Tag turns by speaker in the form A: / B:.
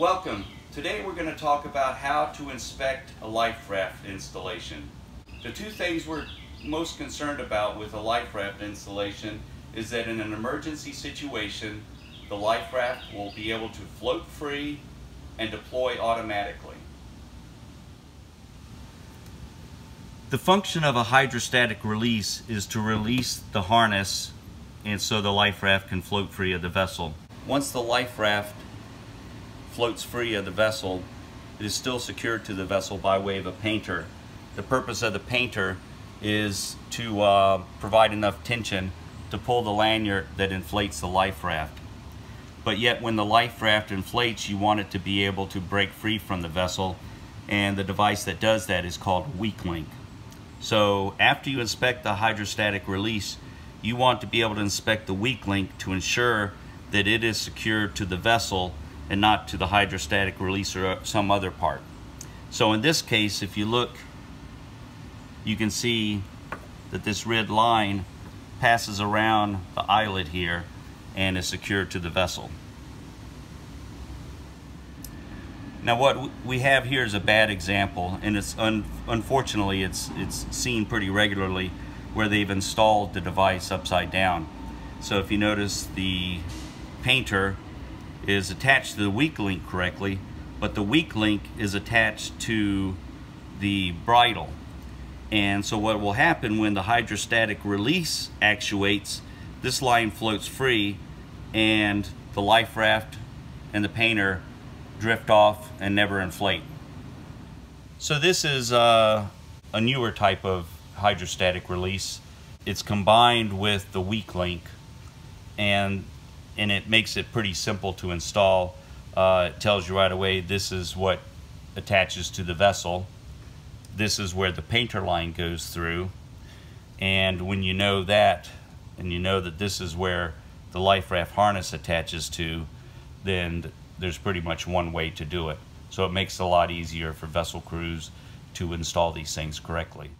A: Welcome. Today we're going to talk about how to inspect a Liferaft installation. The two things we're most concerned about with a Liferaft installation is that in an emergency situation, the Liferaft will be able to float free and deploy automatically. The function of a hydrostatic release is to release the harness and so the Liferaft can float free of the vessel. Once the Liferaft floats free of the vessel, it is still secured to the vessel by way of a painter. The purpose of the painter is to provide enough tension to pull the lanyard that inflates the Liferaft. But yet when the Liferaft inflates, you want it to be able to break free from the vessel, and the device that does that is called a weak link. So after you inspect the hydrostatic release, you want to be able to inspect the weak link to ensure that it is secured to the vessel and not to the hydrostatic release or some other part. So in this case, if you look, you can see that this red line passes around the eyelet here and is secured to the vessel. Now what we have here is a bad example, and it's unfortunately it's seen pretty regularly where they've installed the device upside down. So if you notice, the painter is attached to the weak link correctly, but the weak link is attached to the bridle. And so what will happen when the hydrostatic release actuates, this line floats free and the Liferaft and the painter drift off and never inflate. So this is a newer type of hydrostatic release. It's combined with the weak link, and it makes it pretty simple to install. It tells you right away this is what attaches to the vessel. This is where the painter line goes through. And when you know that, and you know that this is where the Liferaft harness attaches to, then there's pretty much one way to do it. So it makes it a lot easier for vessel crews to install these things correctly.